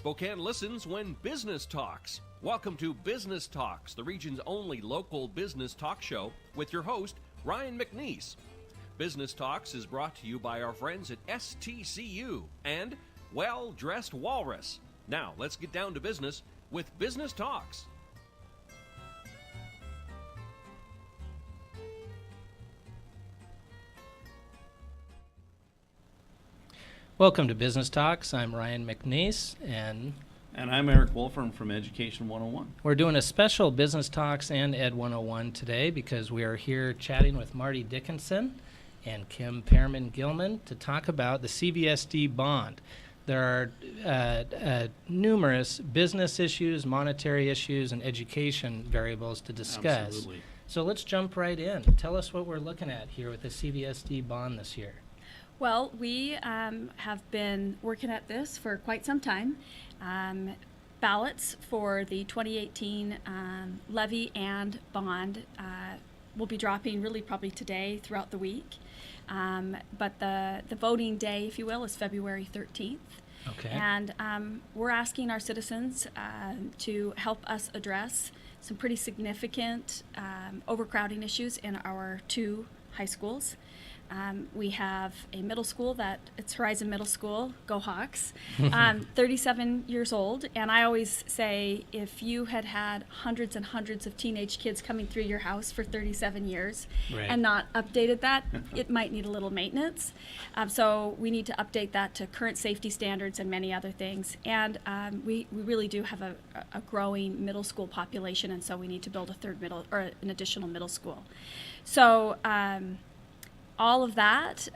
Spokane listens when business talks. Welcome to Business Talks, the region's only local business talk show with your host, Ryan McNeice. Business Talks is brought to you by our friends at STCU and Well Dressed Walrus. Now, let's get down to business with Business Talks. Welcome to Business Talks. I'm Ryan McNeice, and I'm Erik Wolfrom from Education 101. we're doing a special Business Talks and Ed 101 today because we are here chatting with Marty Dickinson and Pearman-Gilman to talk about the CVSD bond. There are numerous business issues, monetary issues, and education variables to discuss. Absolutely. So let's jump right in. Tell us what we're looking at here with the CVSD bond this year. Well, we have been working at this for quite some time. Ballots for the 2018 levy and bond will be dropping really probably today throughout the week. But the voting day, if you will, is February 13th. Okay. And we're asking our citizens to help us address some pretty significant overcrowding issues in our two high schools. We have a middle school it's Horizon Middle School, go Hawks, 37 years old. And I always say if you had hundreds and hundreds of teenage kids coming through your house for 37 years Right. and not updated that, it might need a little maintenance. So we need to update that to current safety standards and many other things. And we really do have a growing middle school population, and so we need to build an additional middle school. So all of that,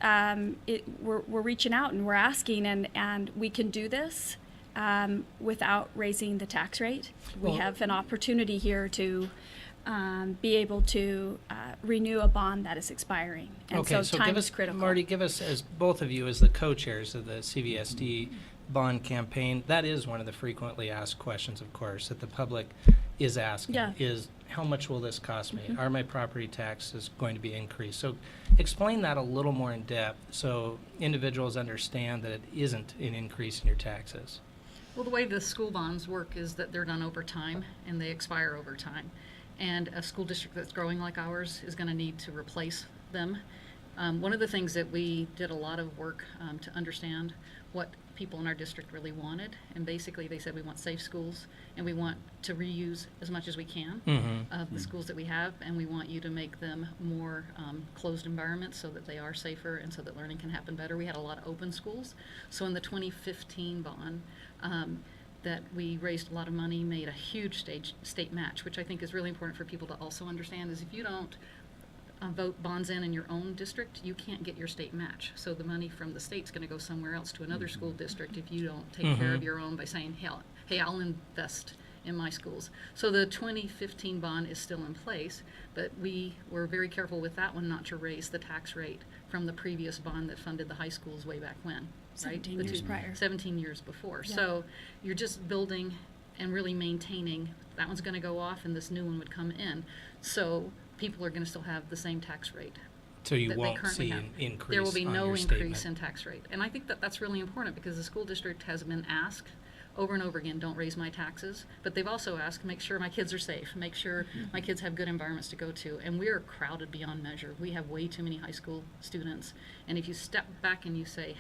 we're reaching out and we're asking, and we can do this without raising the tax rate. We have an opportunity here to be able to renew a bond that is expiring, and Okay, so give time us, is critical. Marty, give us, as both of you as the co-chairs of the CVSD bond campaign, that is one of the frequently asked questions, of course, that the public is asking, Yeah. is how much will this cost me? Are my property taxes going to be increased? So explain that a little more in depth so individuals understand that it isn't an increase in your taxes. Well, the way the school bonds work is that they're done over time and they expire over time. And a school district that's growing like ours is going to need to replace them. One of the things that we did a lot of work to understand what people in our district really wanted, and basically they said we want safe schools and we want to reuse as much as we can of the schools that we have, and we want you to make them more closed environments so that they are safer and so that learning can happen better. We had a lot of open schools. So in the 2015 bond, that we raised a lot of money, made a huge state match, which I think is really important for people to also understand, is if you don't vote bonds in your own district, you can't get your state match. So the money from the state's going to go somewhere else to another school district if you don't take care of your own by saying, hey, I'll invest in my schools. So the 2015 bond is still in place, but we were very careful with that one not to raise the tax rate from the previous bond that funded the high schools way back when. 17 right? years prior. 17 years before. Yeah. So you're just building and really maintaining. That one's going to go off and this new one would come in. So people are going to still have the same tax rate. So you that they won't currently see have. an increase. There will be on no your increase statement. in tax rate. And I think that that's really important because the school district has been asked over and over again, don't raise my taxes. But they've also asked, make sure my kids are safe, make sure my kids have good environments to go to. And we are crowded beyond measure. We have way too many high school students. And if you step back and you say,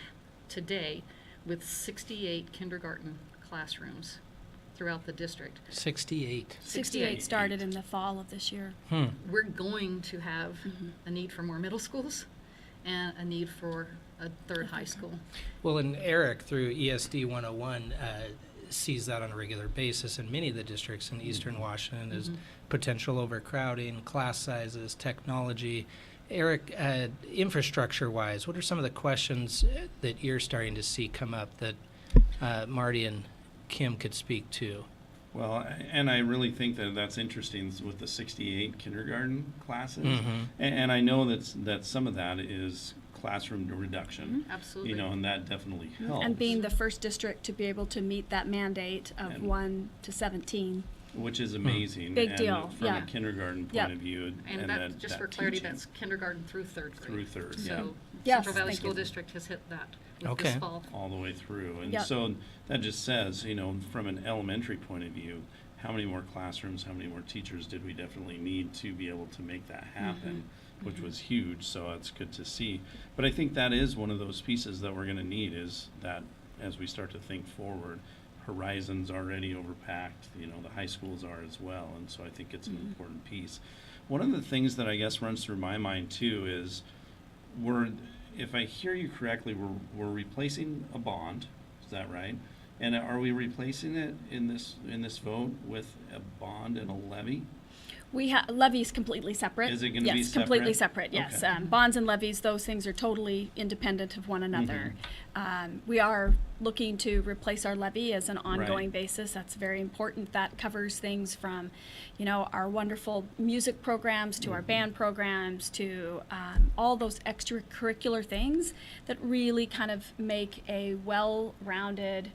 today, with 68 kindergarten classrooms throughout the district. 68. 68 started in the fall of this year. We're going to have a need for more middle schools and a need for a third high school. Well, and Erik, through ESD 101, sees that on a regular basis in many of the districts in Eastern Washington as potential overcrowding, class sizes, technology. Erik, infrastructure-wise, what are some of the questions that you're starting to see come up that Marty and Kim could speak to? Well, and I really think that that's interesting with the 68 kindergarten classes. And I know that some of that is classroom reduction. Absolutely. You know, and that definitely helps. And being the first district to be able to meet that mandate of 1 to 17. Which is amazing. Big and deal, from yeah. a kindergarten point Yep. of view. And that, just for clarity, teaching that's kindergarten through third grade. through third. So Yeah. Yes, Central Valley thank School you. District has hit that this Okay. fall. all the way through. And Yep. so that just says, from an elementary point of view, how many more classrooms, how many more teachers did we definitely need to be able to make that happen, which was huge. So it's good to see. But I think that is one of those pieces that we're going to need, is that as we start to think forward, Horizon's already overpacked, the high schools are as well. And so I think it's an important piece. One of the things that I guess runs through my mind too is if I hear you correctly, we're replacing a bond. Is that right? And are we replacing it in this vote with a bond and a levy? Levy is completely separate. Is it gonna be Yes, completely separate? separate, yes. Okay. Bonds and levies, those things are totally independent of one another. We are looking to replace our levy as an ongoing Right. basis. That's very important. That covers things from, our wonderful music programs to our band programs to all those extracurricular ththings that really kind of make a well-rounded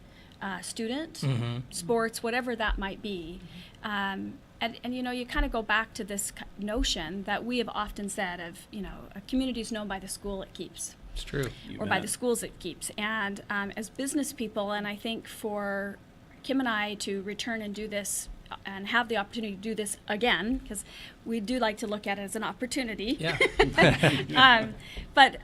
student, sports, whatever that might be. And you kind of go back to this notion that we have often said of, a community is known by the school it keeps, It's true. You or by bet. the schools it keeps. And as business people, and I think for Kim and I to return and do this and have the opportunity to do this again, because we do like to look at it as an opportunity. Yeah. But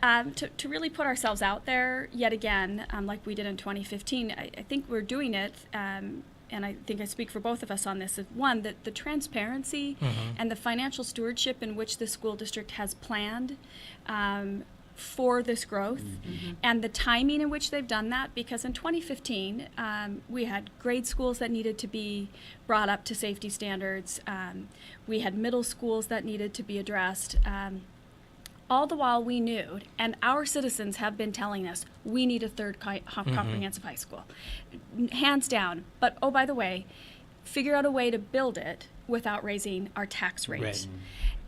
to really put ourselves out there yet again, like we did in 2015, I think we're doing it, and I think I speak for both of us on this, is one, that the transparency and the financial stewardship in which the school district has planned for this growth, and the timing in which they've done that, because in 2015, we had grade schools that needed to be brought up to safety standards. We had middle schools that needed to be addressed. All the while we knew, and our citizens have been telling us, we need a third comprehensive high school. Hands down. But, oh, by the way, figure out a way to build it without raising our tax rates. Right.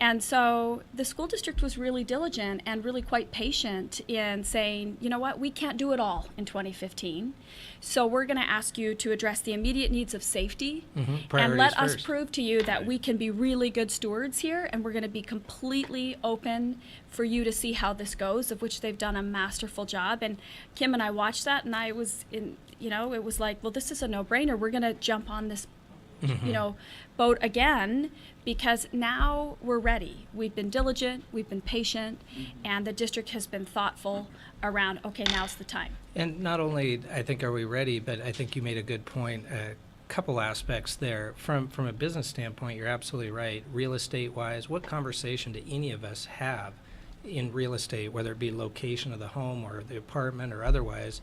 And so the school district was really diligent and really quite patient in saying, you know what, we can't do it all in 2015. So we're going to ask you to address the immediate needs of safety and Priorities let us first. prove to you that we can be really good stewards here, and we're going to be completely open for you to see how this goes, of which they've done a masterful job. And Kim and I watched that, and I was in, it was like, well, this is a no-brainer. We're going to jump on this boat again, because now we're ready. We've been diligent, we've been patient, and the district has been thoughtful around, okay, now's the time. And not only, I think, are we ready, but I think you made a good point. A couple aspects there. From a business standpoint, you're absolutely right. Real estate-wise, what conversation do any of us have in real estate, whether it be location of the home or the apartment or otherwise,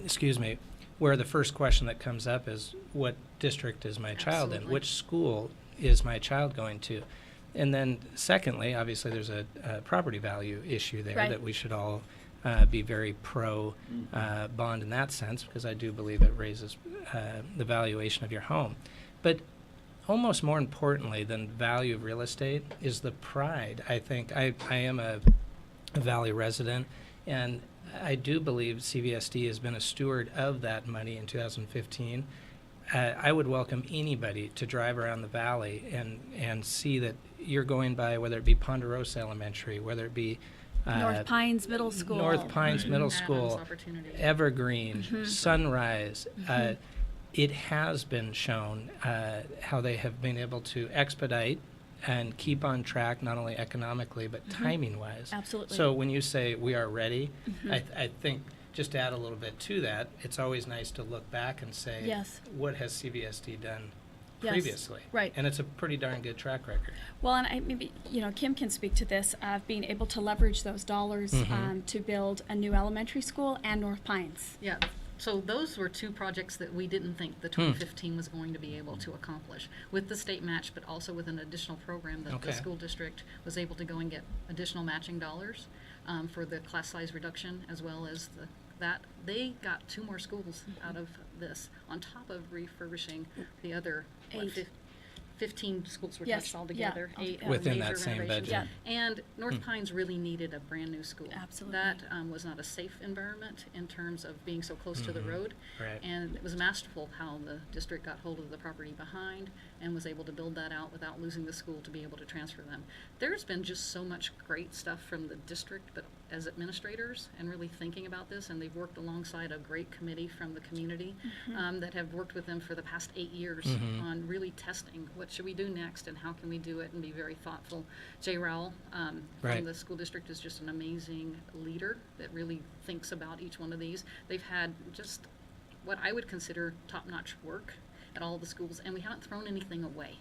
excuse me, where the first question that comes up is, what district is my child in? Absolutely. Which school is my child going to? And then secondly, obviously there's a property value issue there Right. that we should all be very pro bond in that sense, because I do believe it raises the valuation of your home. But almost more importantly than value of real estate is the pride. I think I am a Valley resident, and I do believe CVSD has been a steward of that money in 2015. I would welcome anybody to drive around the Valley and see that you're going by, whether it be Ponderosa Elementary, whether it be North Pines Middle School. North Pines Right. Middle Adams School, Opportunity. Evergreen, Sunrise. It has been shown how they have been able to expedite and keep on track, not only economically, but timing-wise. Absolutely. So when you say we are ready, I think just to add a little bit to that, it's always nice to look back and say, Yes. what has CVSD done Yes. previously? Right. And it's a pretty darn good track record. Well, and maybe, Kim can speak to this, of being able to leverage those dollars to build a new elementary school and North Pines. Yeah, so those were two projects that we didn't think the 2015 was going to be able to accomplish, with the state match, but also with an additional program that Okay. the school district was able to go and get additional matching dollars for the class size reduction, as well as that. They got 2 more schools out of this, on top of refurbishing the other, what, 8. 15 schools were Yes, touched all yeah, together, all 8 together. Within major that same renovations. budget. And North Pines really needed a brand new school. Absolutely. That was not a safe environment in terms of being so close to the road. Right. And it was masterful how the district got hold of the property behind and was able to build that out without losing the school to be able to transfer them. There's been just so much great stuff from the district, but as administrators and really thinking about this, and they've worked alongside a great committee from the community that have worked with them for the past 8 years on really testing what should we do next and how can we do it and be very thoughtful. Jay Rowell from the school district is just an amazing leader that really thinks about each one of these. They've had just what I would consider top-notch work at all the schools, and we haven't thrown anything away,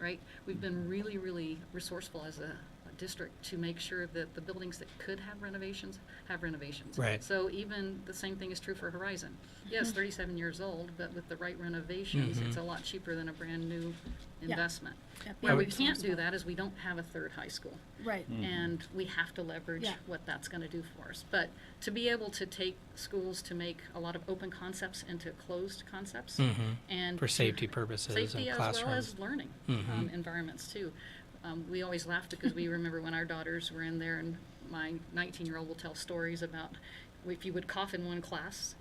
right? We've been really, really resourceful as a district to make sure that the buildings that could have renovations have renovations. Right. So even the same thing is true for Horizon. Yes, 37 years old, but with the right renovations, it's a lot cheaper than a brand new investment. Yep. Where we Yeah. can't do that is we don't have a third high school. Right. And we have to leverage what that's going to do for us. But to be able to take schools to make a lot of open concepts into closed concepts and For safety purposes safety and as classrooms. well as learning environments too. We always laughed because we remember when our daughters were in there, and my 19-year-old will tell stories about if you would cough in one class,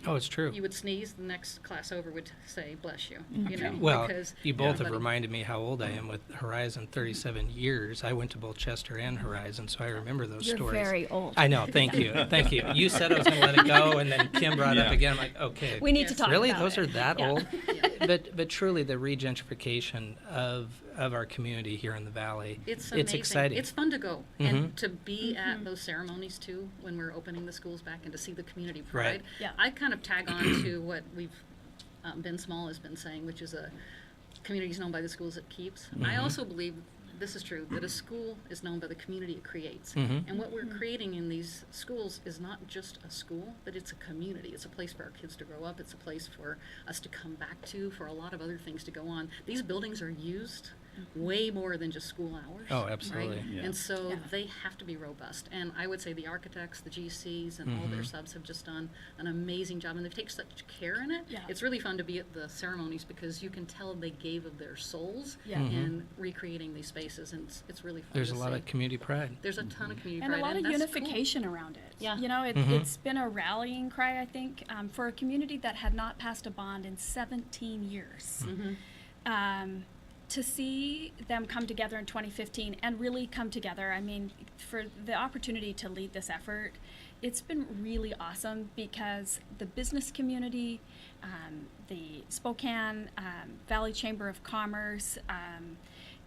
Oh, it's true. you would sneeze, the next class over would say, bless you. You know, Well, because you both have everybody- reminded me how old I am with Horizon, 37 years. I went to both Chester and Horizon, so I remember those You're stories. very old. I know, thank you, thank you. You said I was going to let it go, and then Kim brought up Yeah. again, I'm like, okay. We need to Yes. talk Really, about those it. are that Yeah. old? But truly, the regentrification of our community here in the valley, It's amazing. exciting. It's fun to go and to be at those ceremonies too when we're opening the schools back and to see the community pride. Right. Yeah. I kind of tag on to what we've Ben Small has been saying, which is a community is known by the schools it keeps. I also believe this is true, that a school is known by the community it creates. And what we're creating in these schools is not just a school, but it's a community. It's a place for our kids to grow up. It's a place for us to come back to, for a lot of other things to go on. These buildings are used way more than just school hours. Oh, absolutely. Right? Yeah. And so Yeah. they have to be robust. And I would say the architects, the GCs, and all their subs have just done an amazing job, and they've taken such care in it. Yeah. It's really fun to be at the ceremonies because you can tell they gave of their souls Yeah. in recreating these spaces, and it's really fun. There's to a lot see. of community pride. There's a ton of community And a pride, lot of that's cool. unification around it. Yeah. You know, it's been a rallying cry, I think, for a community that had not passed a bond in 17 years. To see them come together in 2015 and really come together, I mean, for the opportunity to lead this effort, it's been really awesome because the business community, the Spokane Valley Chamber of Commerce,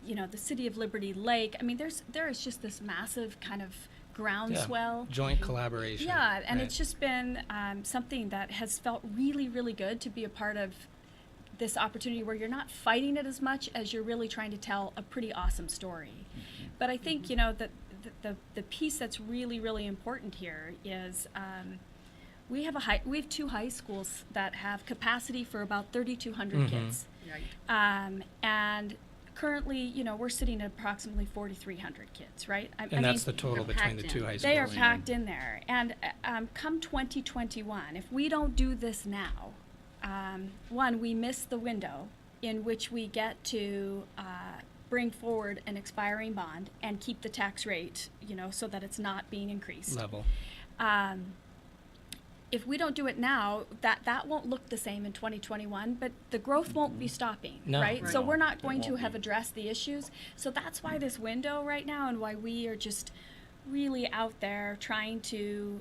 you know, the City of Liberty Lake, I mean, there is just this massive kind of groundswell. Joint collaboration. Yeah, and Right. it's just been something that has felt really, really good to be a part of this opportunity where you're not fighting it as much as you're really trying to tell a pretty awesome story. But I think, you know, that the piece that's really, really important here is we have 2 high schools that have capacity for about 3,200 kids. Right. And currently, you know, we're sitting at approximately 4,300 kids, right? I And that's mean, the total They're between the packed 2 in. high schools. they are packed in there. And come 2021, if we don't do this now, one, we miss the window in which we get to bring forward an expiring bond and keep the tax rate, you know, so that it's not being increased. Level. If we don't do it now, that won't look the same in 2021, but the growth won't be stopping, No. right? Right. So we're not It going to won't have be. addressed the issues. So that's why this window right now and why we are just really out there trying to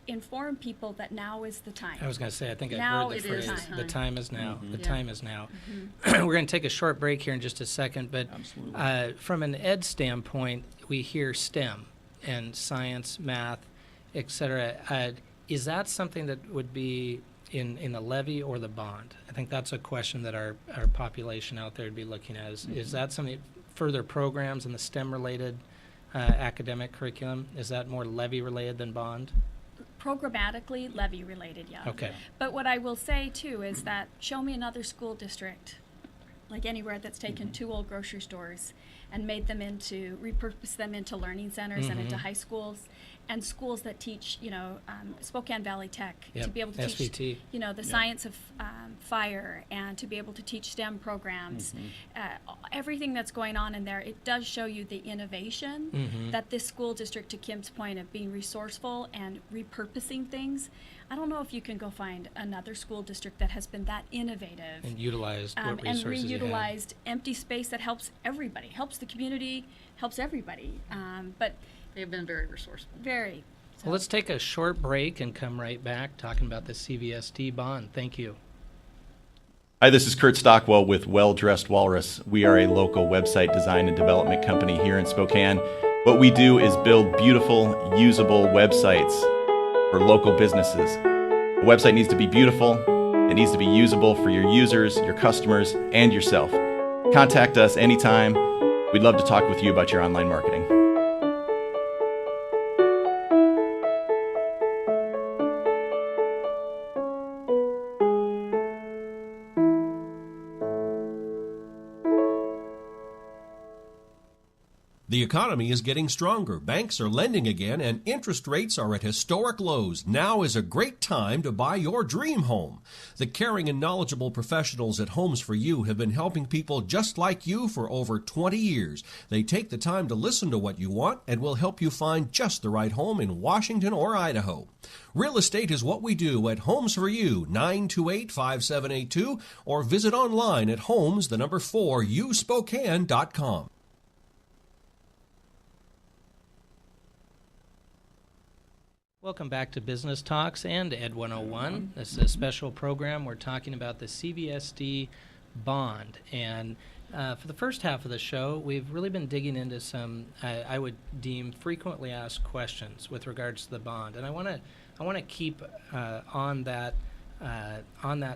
inform people that now is the time. I was going to say, I think I've Now heard the it is phrase, time. the time is now. The Yeah. time is now. We're going to take a short break here in just a second, but Absolutely. from an ed standpoint, we hear STEM and science, math, et cetera. Is that something that would be in the levy or the bond? I think that's a question that our population out there would be looking at. Is that something, further programs in the STEM-related academic curriculum, is that more levy-related than bond? Programmatically, levy related, yeah. Okay. But what I will say too is that show me another school district, like anywhere that's taken 2 old grocery stores and repurposed them into learning centers and into high schools, and schools that teach, you know, Spokane Valley Tech to Yep, be able to SVT. teach, you know, the science of fire and to be able to teach STEM programs. Everything that's going on in there, it does show you the innovation that this school district, to Kim's point of being resourceful and repurposing things. I don't know if you can go find another school district that has been that innovative. And utilized what And resources you have. reutilized empty space that helps everybody, helps the community, helps everybody. But They've been very resourceful. Very. Well, let's take a short break and come right back talking about the CVSD bond. Thank you. Hi, this is Kurt Stockwell with Well Dressed Walrus. We are a local website design and development company here in Spokane. What we do is build beautiful, usable websites for local businesses. A website needs to be beautiful, it needs to be usable for your users, your customers, and yourself. Contact us anytime. We'd love to talk with you about your online marketing. The economy is getting stronger. Banks are lending again, and interest rates are at historic lows. Now is a great time to buy your dream home. The caring and knowledgeable professionals at Homes for You have been helping people just like you for over 20 years. They take the time to listen to what you want and will help you find just the right home in Washington or Idaho. Real estate is what we do at Homes for You, 928-5782, or visit online at homes4uspokane.com. Welcome back to Business Talks and Ed 101. This is a special program. We're talking about the CVSD bond. And for the first half of the show, we've really been digging into some, I would deem, frequently asked questions with regards to the bond. And I want to keep on that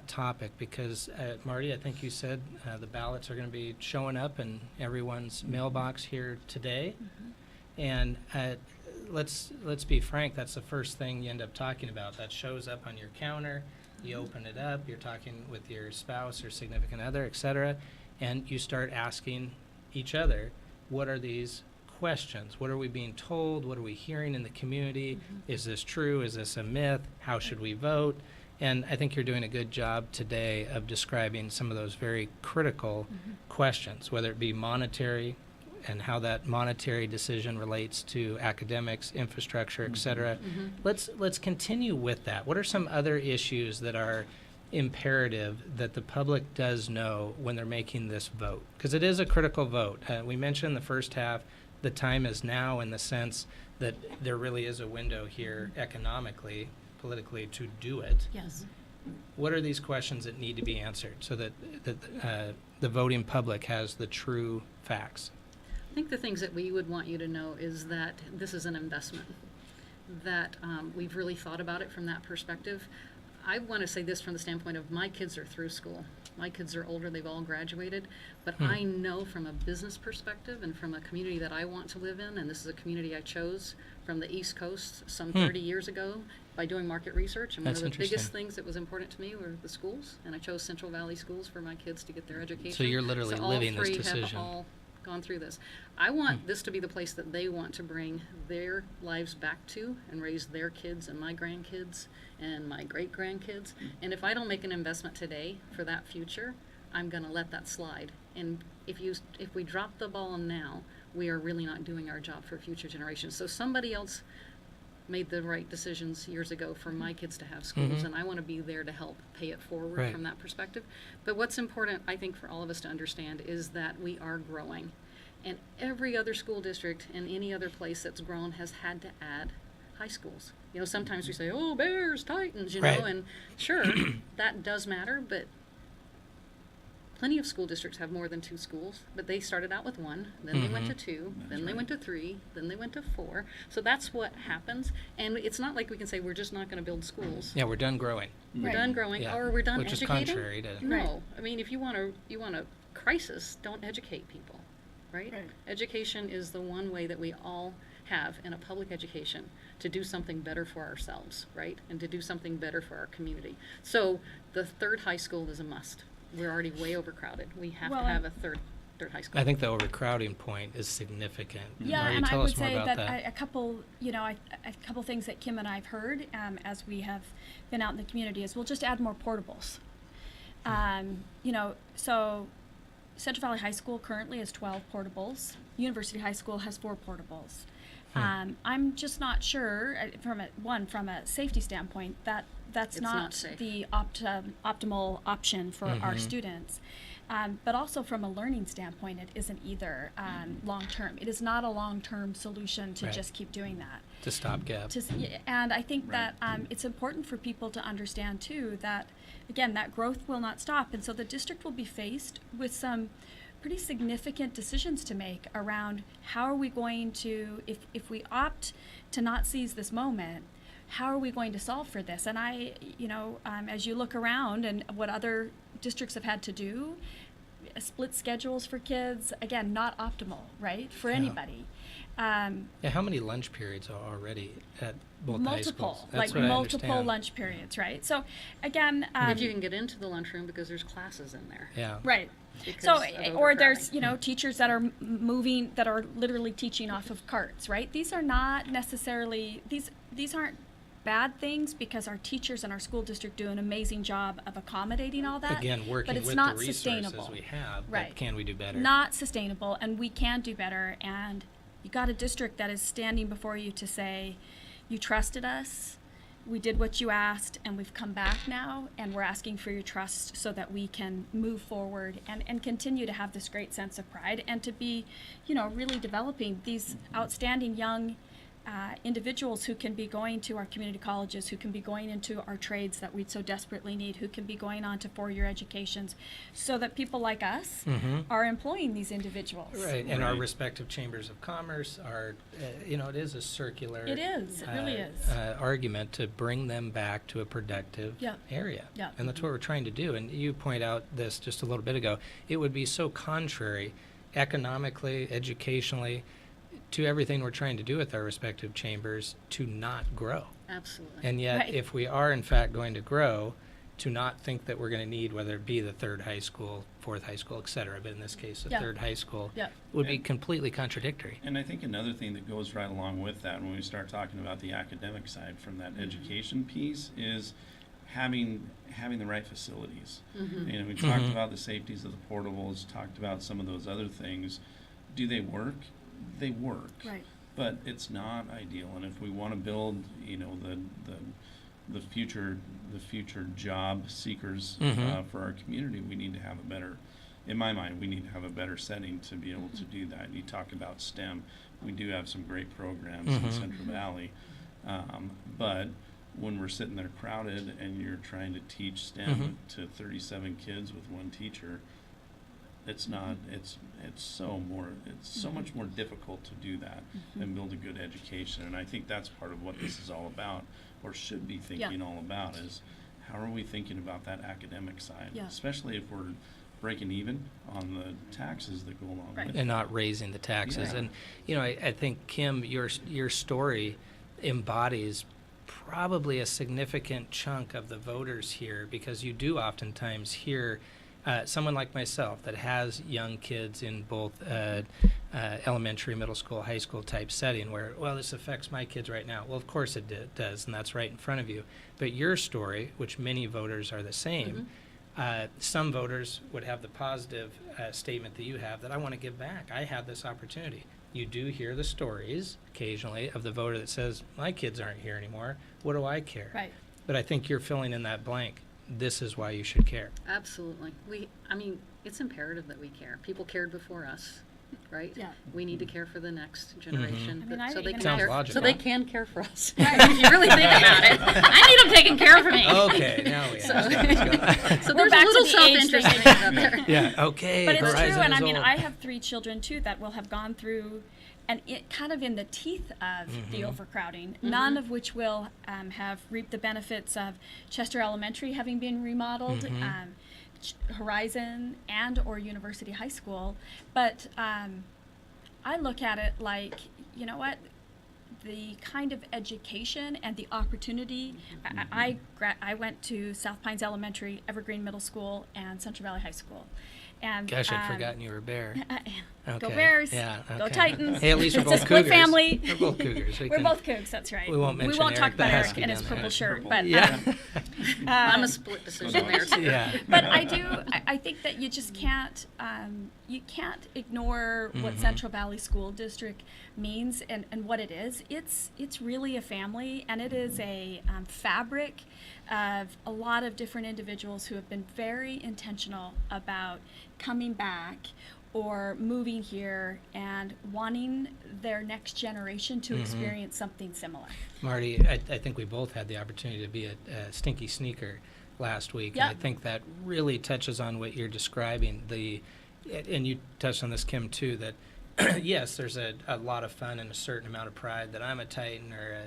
topic because, Marty, I think you said the ballots are going to be showing up in everyone's mailbox here today. And let's be frank, that's the first thing you end up talking about. That shows up on your counter, you open it up, you're talking with your spouse or significant other, etc., and you start asking each other, what are these questions? What are we being told? What are we hearing in the community? Is this true? Is this a myth? How should we vote? And I think you're doing a good job today of describing some of those very critical questions, whether it be monetary, and how that monetary decision relates to academics, infrastructure, et cetera. Let's continue with that. What are some other issues that are imperative that the public does know when they're making this vote? Because it is a critical vote. We mentioned in the first half, the time is now in the sense that there really is a window here economically, politically, to do it. Yes. What are these questions that need to be answered so that the voting public has the true facts? I think the things that we would want you to know is that this is an investment, that we've really thought about it from that perspective. I want to say this from the standpoint of my kids are through school. My kids are older, they've all graduated, but I know from a business perspective and from a community that I want to live in, and this is a community I chose from the East Coast some 30 years ago by doing market research, and one of the biggest things that was important to me were the schools, and I chose Central Valley schools for my kids to get their education. So you're literally living this decision. All three have all gone through this. I want this to be the place that they want to bring their lives back to and raise their kids and my grandkids and my great-grandkids. And if I don't make an investment today for that future, I'm going to let that slide. And if we drop the ball now, we are really not doing our job for future generations. So somebody else made the right decisions years ago for my kids to have schools, and I want to be there to help pay it forward from that perspective. But what's important, I think, for all of us to understand is that we are growing. And every other school district and any other place that's grown has had to add high schools. You know, sometimes we say, oh, Bears, Titans, you know, and sure, that does matter, but plenty of school districts have more than 2 schools, but they started out with 1, then they went to 2, then they went to 3, then they went to 4. So that's what happns. And it's not like we can say we're just not going to build schools. Yeah, we're done growing. We're done growing, or we're done Which educating. is contrary to... No, I mean, if you want a crisis, don't educate people, right? Education is the one way that we all have in a public education to do something better for ourselves, right? And to do something better for our community. So the 3rd high school is a must. We're already way overcrowded. We have to have a third high school. I think the overcrowding point is significant. Yeah, Marty, and tell I would us more say about that a couple things that Kim and I have heard as we have been out in the community is we'll just add more portables. So Central Valley High School currently has 12 portables. University High School has 4 portables. I'm just not sure from a safety standpoint that's not the optimal option for our students. But also from a learning standpoint, it isn't either long-term. It is not a long-term solution to Right. just keep doing that. To stopgap. And I think Right. that it's important for people to understand too that, again, that growth will not stop. And so the district will be faced with some pretty significant decisions to make around how are we going to, if we opt to not seize this moment, how are we going to solve for this? And as you look around and what other districts have had to do, split schedules for kids, again, not optimal, right, for Yeah. anybody. Yeah, how many lunch periods are already at both high schools? Multiple, That's like what I multiple understand. lunch periods, right? So again, If you can get into the lunchroom because there's classes in there. Yeah. right. Because So, of or there's, overcrowding. teachers that are moving, that are literally teaching off of carts, right? These are not necessarily, these aren't bad things, because our teachers and our school district do an amazing job of accommodating all that. Again, working but it's with not the resources sustainable. we have, Right. but can we do better? Not sustainable, and we can do better. And you got a district that is standing before you to say, you trusted us, we did what you asked, and we've come back now, and we're asking for your trust so that we can move forward and continue to have this great sense of pride, and to be, really developing these outstanding young individuals who can be going to our community colleges, who can be going into our trades that we so desperately need, who can be going on to four-year educations, so that people like us are employing these individuals. Right, and our Right. respective chambers of commerce are, it is a circular. It is, it really is. Argument to bring them back to a productive Yeah. area. Yeah. And that's what we're trying to do. And you point out this just a little bit ago. It would be so contrary, economically, educationally, to everything we're trying to do with our respective chambers to not grow. Absolutely. And yet, Right. if we are in fact going to grow, to not think that we're going to need, whether it be the third high school, fourth high school, et cetera, but in this case, the Yeah. third high school, Yeah. would be completely contradictory. And I think another thing that goes right along with that when we start talking about the academic side from that education piece is having the right facilities. We talked about the safeties of the portables, talked about some of those other things. Do they work? They work. Right. But it's not ideal. And if we want to build, the future job seekers for our community, we need to have a better, in my mind, we need to have a better setting to be able to do that. You talk about STEM. We do have some great programs in Central Valley. But when we're sitting there crowded and you're trying to teach STEM to 37 kids with one teacher, it's not, it's so much more difficult to do that and build a good education. And I think that's part of what this is all about, or should be thinking all about, is how are we thinking about that academic side, Yeah. especially if we're breaking even on the taxes that go along Right. with it. And not raising the taxes. Yeah. And, I think, Kim, your story embodies probably a significant chunk of the voters here, because you do oftentimes hear someone like myself that has young kids in both elementary, middle school, high school type setting where, well, this affects my kids right now. Well, of course it does, and that's right in front of you. But your story, which many voters are the same, some voters would have the positive statement that you have, that I want to give back. I had this opportunity. You do hear the stories occasionally of the voter that says, my kids aren't here anymore. What do I care? Right. But I think you're filling in that blank. This is why you should care. Absolutely. It's imperative that we care. People cared before us, right? Yeah. We need to care for the next generation, I mean, I so they even can Sounds care, logical. so they can care for us. If you really think about it, I need them taking care of me. Okay, now we understand what's going on. So We're there's a back to little the age self-interest thing. thing out there. Yeah, okay. But it's true, Horizon and is I mean, old. I have 3 children too that will have gone through, and it kind of in the teeth of the overcrowding, none of which will have reaped the benefits of Chester Elementary having been remodeled, Horizon and or University High School. But I look at it like, you know what? The kind of education and the opportunity. I went to South Pines Elementary, Evergreen Middle School, and Central Valley High School. And Gosh, I'd forgotten you were a Bear. Go Okay. Bears. Yeah, Go okay. Titans. Hey, at least we're It's both a split Cougars. family. We're both Cougars. We're both Cougs, that's right. We won't mention talk Erik about the Erik Husky and his down purple there. shirt, Purple. but Yeah. I'm a split decision there too. Yeah. but I think that you just can't ignore what Central Valley School District means and what it is. It's really a family, and it is a fabric of a lot of different individuals who have been very intentional about coming back or moving here and wanting their next generation to experience something similar. Marty, I think we both had the opportunity to be at Stinky Sneaker last week. Yep. And I think that really touches on what you're describing. And you touched on this, Kim, too, that yes, there's a lot of fun and a certain amount of pride that I'm a Titan or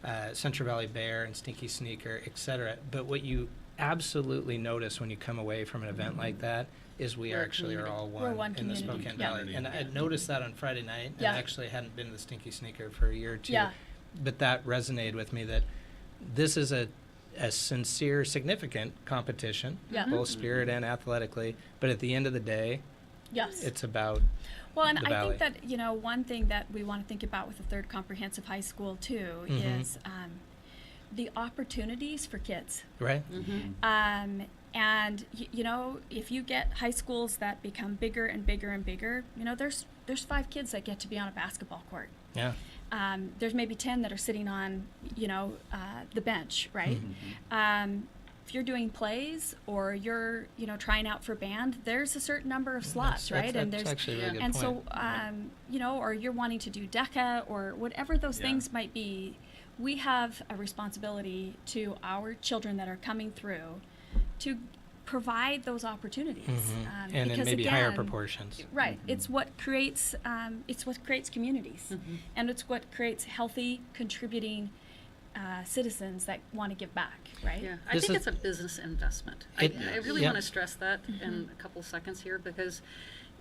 a Central Valley Bear and Stinky Sneaker, etc. But what you absolutely notice when you come away from an event like that is we We're a actually are community. all We're one one in the community. Spokane Yeah. Valley. And I noticed that on Friday night. Yeah. And I actually hadn't been to the Stinky Sneaker for a year or two. Yeah. But that resonated with me that this is a sincere, significant competition, Yeah. both spirit and athletically. But at the end of the day, Yes. it's about Well, and the I valley. think that, one thing that we want to think about with the third comprehensive high school too is the opportunities for kids. right. And if you get high schools that become bigger and bigger and bigger, there's 5 kids that get to be on a basketball court. Yeah. There's maybe 10 that are sitting on, the bench, right? If you're doing plays or you're, trying out for band, there's a certain number of slots, right? That's and there's actually a really good and point. so, or you're wanting to do DECA or whatever those things might be, we have a responsibility to our children that are coming through to provide those opportunities. and in because maybe higher again, proportions. Right. It's what creates communities, and it's what creates healthy, contributing citizens that want to give back. Right. Yeah, I This think is- it's a business investment. It- I really yeah. want to stress that in a couple seconds here, because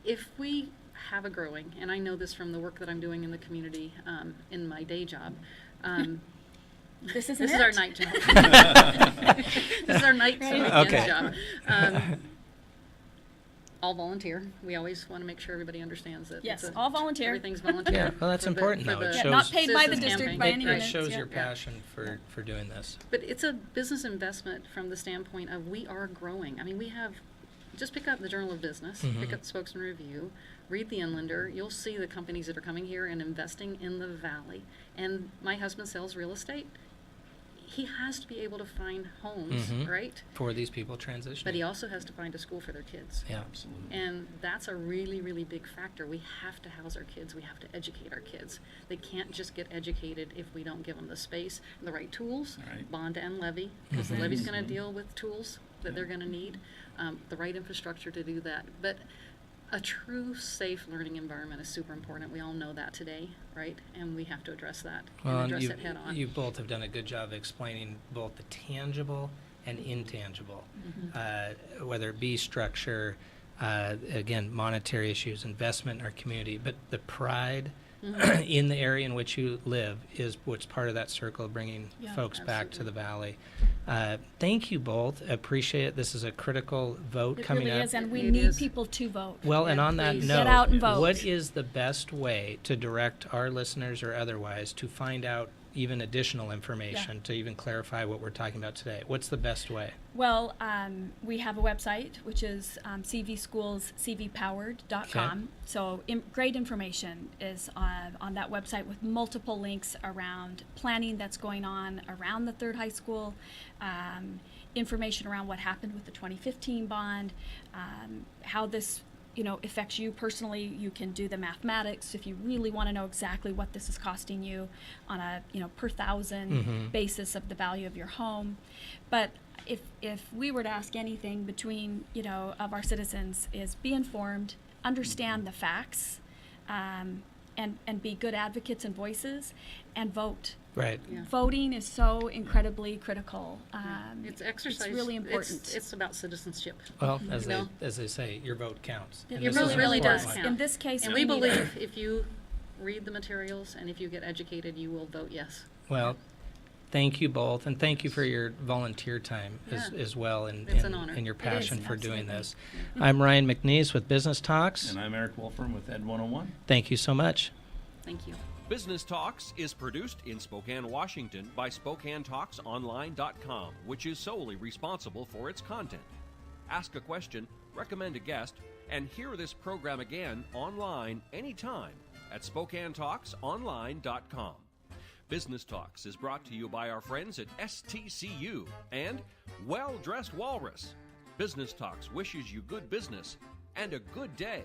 if we have a growing, and I know this from the work that I'm doing in the community in my day job, This isn't this it. is our night job. This is our night and weekends Okay. job. All volunteer. We always want to make sure everybody understands that. Yes, it's all volunteer. Everything's volunteer. Yeah, well, that's for the- important, for though. the It Yeah, not shows- paid by the citizens district campaign. by It, any it means. shows yeah. your passion for doing this. But it's a business investment from the standpoint of we are growing. I mean, we have, just pick up the Journal of Business, pick up the Spokesman Review, read the Inlander. You'll see the companies that are coming here and investing in the valley. And my husband sells real estate. He has to be able to find homes, right? For these people transitioning. But he also has to find a school for their kids. Yeah. Absolutely. And that's a really, really big factor. We have to house our kids. We have to educate our kids. They can't just get educated if we don't give them the space and the right tools, Right. bond and levy, because the levy's going to deal with tools that they're going to need, the right infrastructure to do that. But a true safe learning environment is super important. We all know that today, right? And we have to address that Well, and and address it head on. you both have done a good job of explaining both the tangible and intangible, whether it be structure, again, monetary issues, investment in our community, but the pride in the area in which you live is what's part of that circle of bringing Yeah, folks back to absolutely. the valley. Thank you both. Appreciate it. This is a critical vote It coming really up. is, and we It need is. people to vote. Well, and Yeah, on that please. note, Get out and vote. what is the best way to direct our listeners or otherwise to find out even additional information to even clarify what we're talking about today? What's the best way? Well, we have a website, which is cvschools.cvpowered.com. Okay. So great information is on that website with multiple links around planning that's going on around the third high school, information around what happened with the 2015 bond, how this affects you personally. You can do the mathematics if you really want to know exactly what this is costing you on a per thousand basis of the value of your home. But if we were to ask anything between of our citizens is be informed, understand the facts, and be good advocates and voices, and vote. Right. Yeah. Voting is so incredibly critical. It's exercise. It's really important. It's about citizenship. Well, as No. they say, your vote counts. It And It this is really, an really important does one. count. In this case, And we we need it. believe if you read the materials and if you get educated, you will vote yes. Well, thank you both, and thank you for your volunteer time Yeah. as well, and It's an honor. and your It is, passion for doing absolutely. this. I'm Ryan McNeice with Business Talks. And I'm Erik Wolfrom with Ed 101. Thank you so much. Thank you. Business Talks is produced in Spokane, Washington by SpokaneTalksOnline.com, which is solely responsible for its content. Ask a question, recommend a guest, and hear this program again online anytime at SpokaneTalksOnline.com. Business Talks is brought to you by our friends at STCU and Well Dressed Walrus. Business Talks wishes you good business and a good day.